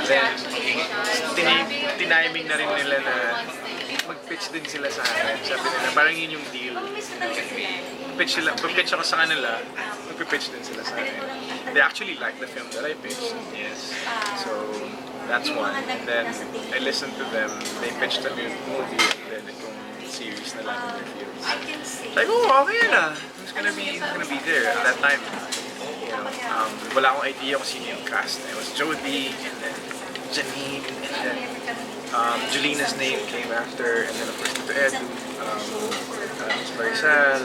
then, tiniming na rin nila na mag-pitch din sila sa akin. Sabi nila, parang yun yung deal. Pitch ako sa kanila, mag-pitch din sila sa akin. They actually like the film that I pitched. Yes. So, that's one. And then, I listened to them. They pitched a new movie and then itong series na lang in their fields. Like, oh, okay na. Who's gonna be there at that time? You know, wala akong idea kung sino yung cast. It was Jody, and then Janine, and then Julina's name came after, and then of course Tito Edu, Maricel,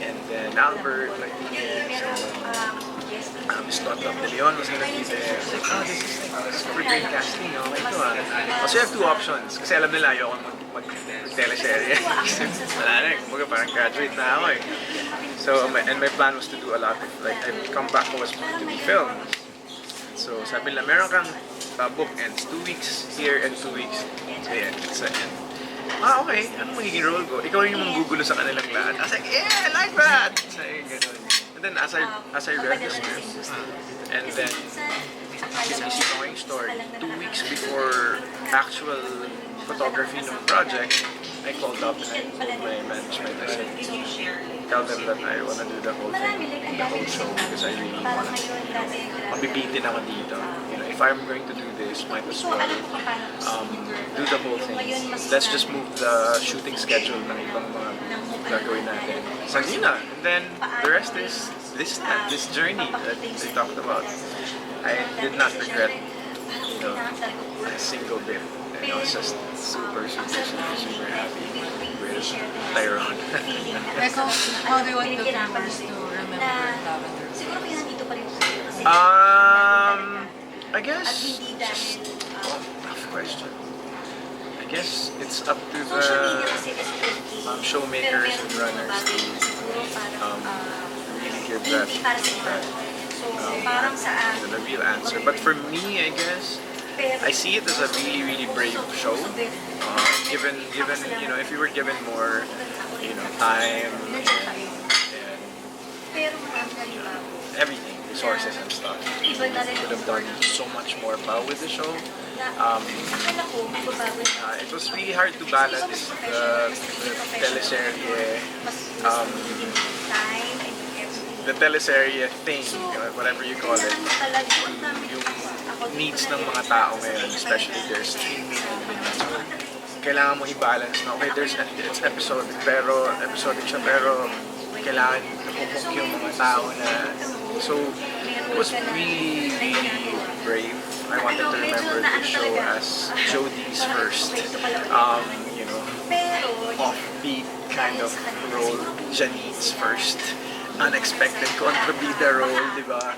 and then Albert, like Miss Nota De Leon was gonna be there. I was like, oh, this is super great casting, oh, ito Also, you have two options, kasi alam nila ayoko mag-teleserye. Wala na, kumbaga parang graduate na ako eh. So, and my plan was to do a lot of, like, I've come back was to be filmed. So, sabi nila, meron kang book ends 2 weeks here and 2 weeks. So, yeah, it's okay, anong magiging role ko? Ikaw yung manggugulo sa kanilang lahat. I was like, yeah, I like that! So, ganun. And then, as I read the script, and then, sinisip ko yung story, 2 weeks before actual photography ng project, I called up and I told my management, I said, tell them that I want to do the whole thing, the whole show, because I really want to, mabibitin ako dito. You know, if I'm going to do this, might as well do the whole thing. Let's just move the shooting schedule ng ibang mga gagawin natin. Sige na. And then, the rest is this journey that they talked about. I did not regret, you know, a single bit. I was just super happy with Tyron. How do you want the viewers to remember Lavender? I guess, tough question. I guess it's up to the showmakers and runners to really give that the real answer. But for me, I guess, I see it as a really brave show. Given you know, if you were given more, you know, time and everything, resources and stuff, you could have done so much more with the show. It was really hard to balance the teleserye thing, whatever you call it, yung needs ng mga tao ngayon, especially their streaming and so kailangan mo i-balance na, okay, it's episodic siya, pero kailangan napupunok yung mga tao na, so it was really brave. I wanted to remember the show as Jody's first, you know, offbeat kind of role, Janine's first unexpected kontrabida role, di ba?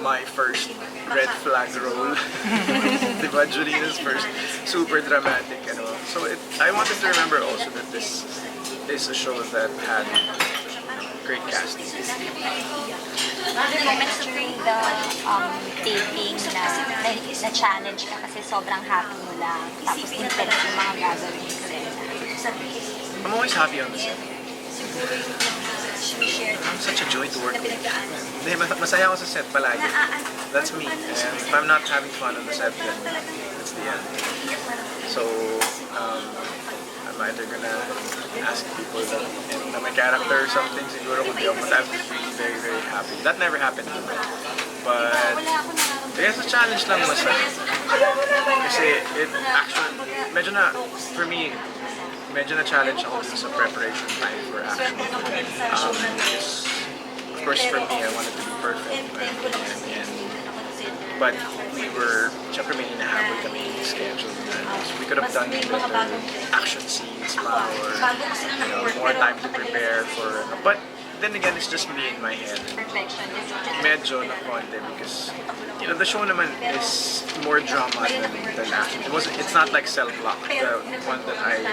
My first red flag role, di ba? Julina's first super dramatic, ano. So I wanted to remember also that this is a show that had great casting. Moments during the taping na challenge ka kasi sobrang happy mo lang, tapos intense yung mga gagawin ko rin. I'm always happy on the set. I'm such a joy to work with. Masaya ako sa set palagi. That's me. And if I'm not having fun on the set, then that's the end. So, I'm either gonna ask people na my character or something, siguro kung di ako, but I'm really very happy. That never happened to me. But, I guess the challenge lang was kasi it actually, for me, medyo na-challenge ako sa preparation time for action. Of course, for me, I wanted to be perfect. But we were, syempre may hinahabol kami yung schedule na. So we could have done better action scenes pa, or you know, more time to prepare for. But then again, it's just me in my head. Medyo na konti because, you know, the show naman is more drama than action. It's not like Cell Block, the one that I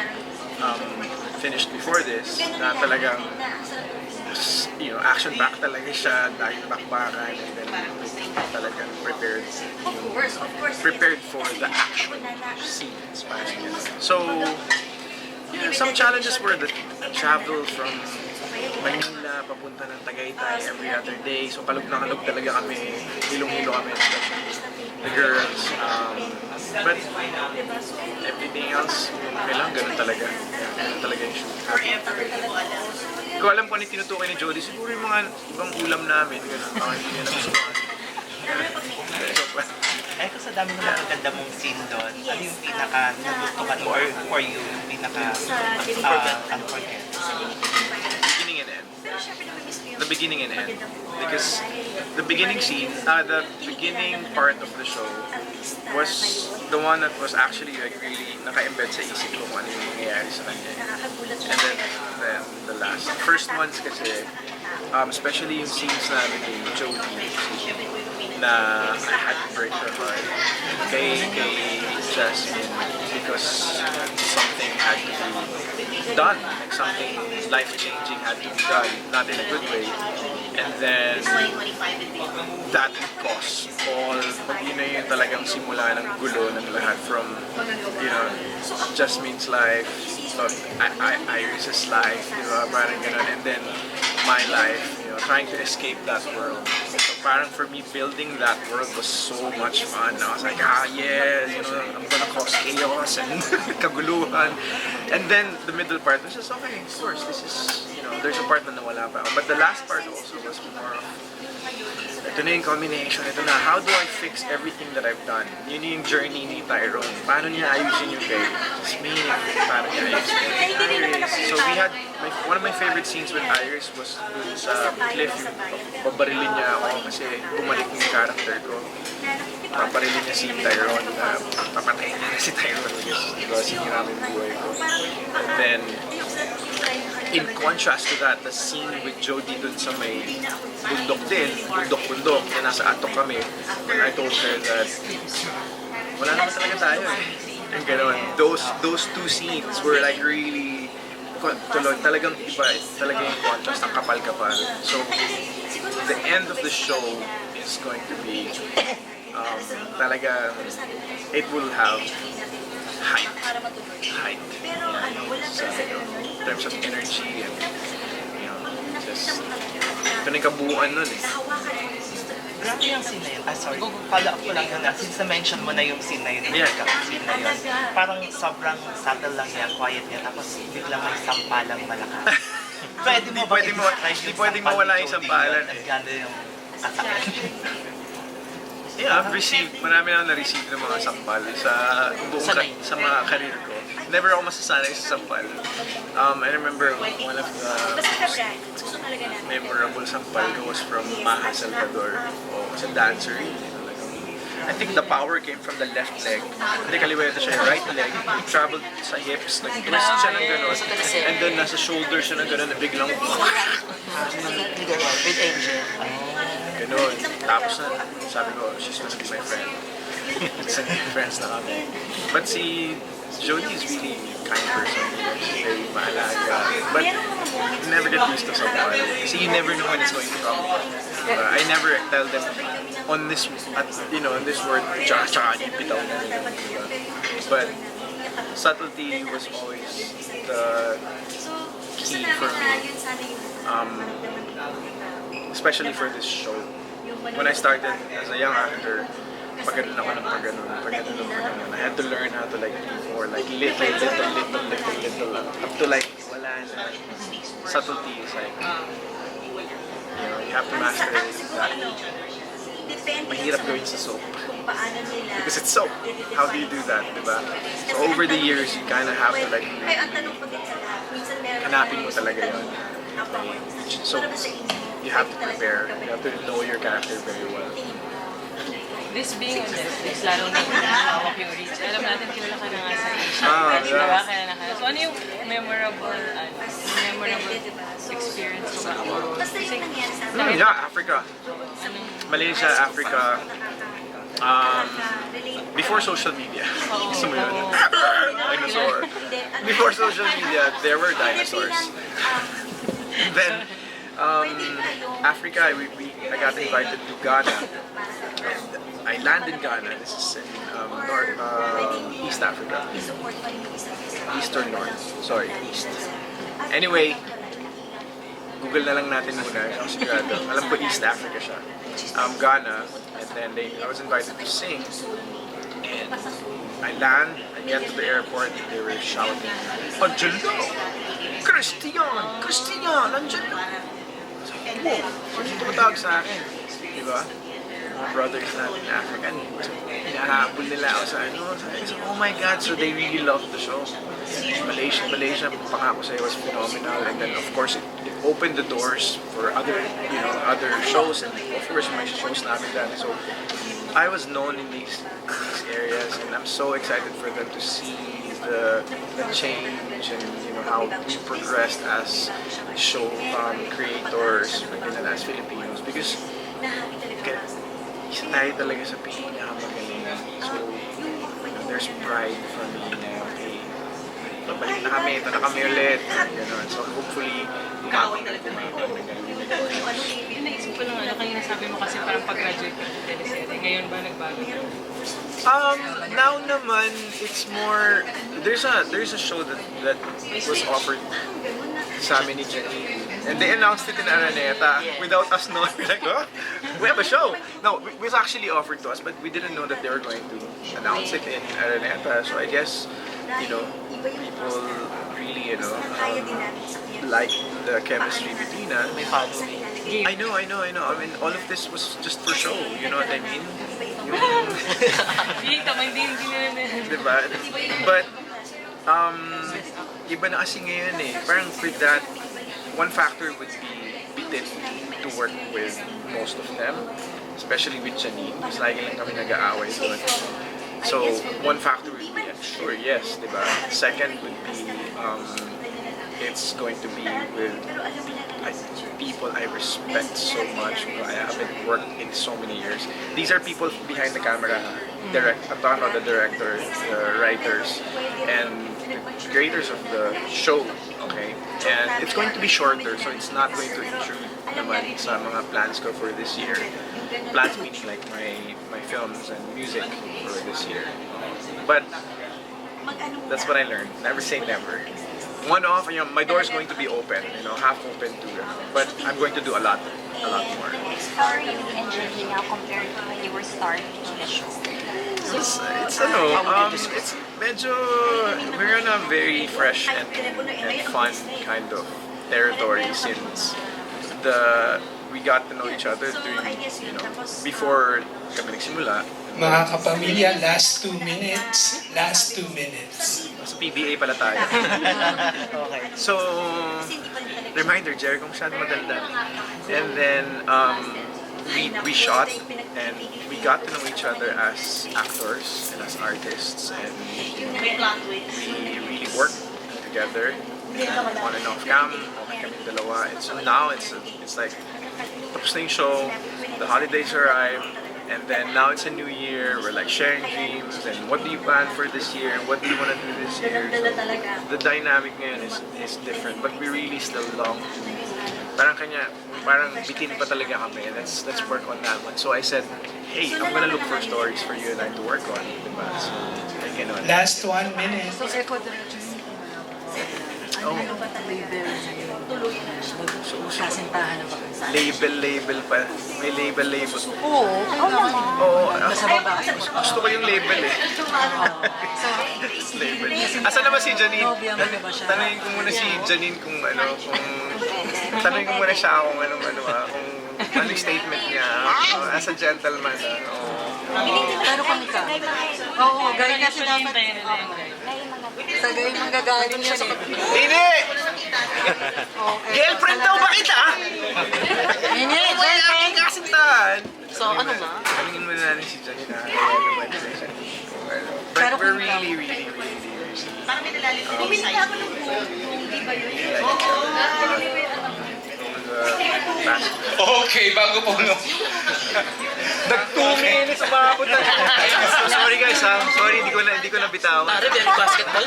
finished before this, na talagang, you know, action-packed talaga siya, dahil bakbakan, and then talagang prepared for the action scenes. So, yeah, some challenges were the travel from Manila papunta ng Tagaytay every other day. So, kalog na kalog talaga kami, hilong-hilo kami, especially the girls. everything else, okay lang, ganun talaga. Ganun talaga yung shoot. Hindi ko alam kung ano yung tinutukoy ni Jody. Siguro yung mga ibang ulam namin, ganun. Baka hindi nila gusto ko. Eh, kung sa dami ng mga maganda mong scene doon, ano yung pinaka nagustuhan mo or for you, yung pinaka unforgettable? Beginning and end. The beginning and end. Because the beginning scene, the beginning part of the show was the one that was actually like really naka-embed sa isip ko kung ano yung nangyayari sa kanya. And then the first ones kasi, especially yung scenes namin kay Jody, na I had to break her heart kay Jasmine because something had to be done, like something life-changing had to be done, not in a good way. And then that would cause all, yun na yung talagang simula ng gulo ng lahat from, you know, Jasmine's life, Iris's life, di ba, parang ganun, and then my life, you know, trying to escape that world. So parang for me, building that world was so much fun. I was like, yeah, you know, I'm gonna cause chaos and kaguluhan. And then the middle part was just, okay, of course, this is, you know, there's a part na nawala pa ako. But the last part also was more of, ito na yung combination, ito na, how do I fix everything that I've done? Yun yung journey ni Tyrone. Paano niya ayusin yung kay Jasmine? Paano niya ayusin yung Iris? So we had, one of my favorite scenes with Iris was dun sa cliff, yung babarilin niya ako kasi bumalik yung character ko. Paparilin niya si Tyrone na papatayin niya na si Tyrone because sinira yung buhay ko. And then, in contrast to that, the scene with Jody dun sa may bundok din, bundok-bundok, na nasa atok kami, when I told her that wala naman talaga tayo eh. And gano'n, those two scenes were like really, talagang iba, talagang yung contrast, ang kapal-kapal. So, the end of the show is going to be, talaga, it will have height. So, in terms of energy and, you know, just, ito na yung kabuuan nun eh. Grabe yung scene na yun. Sorry. Follow up ko lang yun na. Since na-mention mo na yung scene na yun, Yeah. scene na yun, parang sobrang subtle lang yan, quiet yan, tapos biglang may sampalang malakas. Pwede mo ba Hindi pwedeng mawala yung sampalan eh. Ganda yung attack. Yeah, I've received, marami na na-receive ng mga sampal sa mga career ko. Never ako masasanay sa sampal. I remember one of the memorable sampal ko was from Maha Salvador. As a dancer. I think the power came from the left leg. Hindi, kaliweta siya yung right leg. It traveled sa hips, nag-twist siya ng gano'n. And then nasa shoulder siya ng gano'n, na biglang With Angel. gano'n. Tapos na, sabi ko, she's gonna be my friend. Friends na kami. But si Jody is really a kind person. She's very maalaga. But you never get used to someone. Kasi you never know when it's going to come. I never tell them on this, in this word, cha-cha, bitaw na. But subtlety was always the key for me. Especially for this show. When I started as a young actor, pag-ganon ako ng pag-ganon. I had to learn how to like be more like little, up to like wala na. Subtlety is like, you have to master that. Mahirap gawin sa soap. Because it's soap. How do you do that, diba? So over the years, you kind of have to like, hanapin mo talaga yun. So, you have to prepare. You have to know your character very well. This being on Netflix, lalo na hawak yung reach. Alam natin, kilala ka na nga sa Asia. Yeah. Diba? Kaya na kaya. So ano yung memorable experience ko ba about? Yeah, Africa. Malaysia, Africa. Before social media. Gusto mo yun? Dinosaur. Before social media, there were dinosaurs. Then, Africa, I got invited to Ghana. I landed in Ghana. This is in East Africa. East or North? Sorry, East. Anyway, Google na lang natin muna. Ako sigurado. Alam ko East Africa siya. Ghana. And then I was invited to sing. And I land, I get to the airport, they were shouting, "Andiyan na! Christian! Christian! Andiyan na!" Wow! Sino tumatawag sa akin? Diba? Mga brothers natin African. So, hinahabol nila ako sa ano. So, oh my God! So they really loved the show. Malaysia, pangako sa'yo was phenomenal. And then of course, it opened the doors for other, other shows. And of course, may shows namin dati. So I was known in these areas, and I'm so excited for them to see the change and how we progressed as show creators and as Filipinos, because isa tayo talaga sa pinakamagaling. So there's pride for me na okay, babalik na kami, ito na kami ulit. So hopefully umabot na Naisip ko lang, kanina sabi mo kasi parang pag-graduate ka ng teleserye. Ngayon ba nagbago? Now naman, it's more, there's a show that was offered sa amin ni Janine. And they announced it in Araneta without us knowing. Like, oh, we have a show. No, it was actually offered to us, but we didn't know that they were going to announce it in Araneta. So I guess, people really, like the chemistry between us. May following. I know. I mean, all of this was just for show. You know what I mean? Hindi na. Diba? But, iba na kasi ngayon eh. Parang with that, one factor would be we did to work with most of them, especially with Janine, because lagi lang kami nag-aaway doon. So, one factor would be, sure, yes, diba? Second would be, it's going to be with people I respect so much, who I haven't worked in so many years. These are people behind the camera, the directors, the writers, and the creators of the show, okay? And it's going to be shorter, so it's not going to intrude naman sa mga plans ko for this year. Plans meaning like my films and music for this year. But that's what I learned. Never say never. One off, my door is going to be open, half open to it. But I'm going to do a lot more. How are you and Janine now compared to when you were starting the show? It's medyo, we're on a very fresh and fun kind of territory since we got to know each other during, before kami nagsimula. Mga kapamilya, last 2 minutes. Sa PBA pala tayo. Okay. So, reminder, Jericho masyado madaldal. And then, we shot and we got to know each other as actors and as artists, and we really worked together on and off cam. Okay kami dalawa. And so now it's like tapos na yung show, the holidays arrive, and then now it's a new year. We're like sharing dreams and what do you plan for this year and what do you want to do this year. So the dynamic ngayon is different, but we really still long to, parang bitin pa talaga kami. Let's work on that one. So I said, hey, I'm gonna look for stories for you and I to work on, diba? So like ganun. Last 1 minute. So, Echo Oh. kasintahan na ba? Label pa. May label. Oo naman. Oo. Sa baba. Gusto ko yung label eh. Label. Asan naman si Janine? Tanungin ko muna si Janine kung tanungin ko muna siya kung anong statement niya. As a gentleman. Pero kami ka? Oo, gaya na sinabi tayo nila yung gaya. Tagay manggagaling siya sa Hindi! Girlfriend daw ba kita? Hindi, Ang kasintahan! So, ano ba? Tanungin muna natin si Janine na But we're really Okay, bago po no. Nag 2 minutes umabot na. Sorry guys ha. Sorry, hindi ko na bitawan. Pare, very basketball.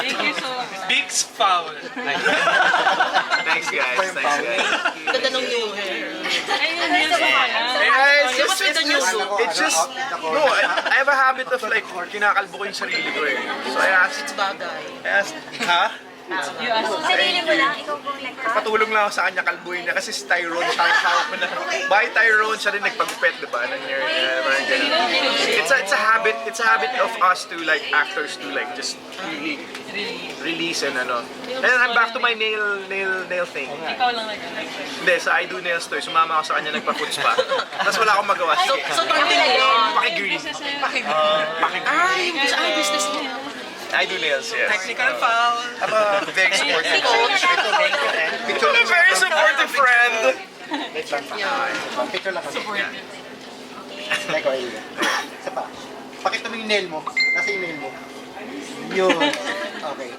Thank you so much. Big foul. Thanks guys. Ganda ng new hair. Ayun, yun sa It's just, no, I have a habit of like, kinakalbo ko yung sarili ko eh. So I asked, bagay. ha? Sarili mo lang, ikaw kung Patulong lang ako sa kanya, kalbuhin niya. Kasi si Tyrone, hawak ko na. By Tyrone, siya rin nagpagupet, di ba? Parang ganun. It's a habit of us to like actors to like just really release and ano. And I'm back to my nail thing. Ikaw lang nag-ano. Hindi, sa I Do Nails to, sumama ako sa kanya, nagpa-foot spa. Tapos wala akong magawa. Sige. So, partner yun. Paki-green. Business na yun. I Do Nails, yes. Technical foul. I'm a very supportive. Picture I'm a very supportive friend. Picture lang kami. Teka, ayun. Isa pa. Pakita mo yung nail mo. Nasa yung nail mo. Yun. Okay.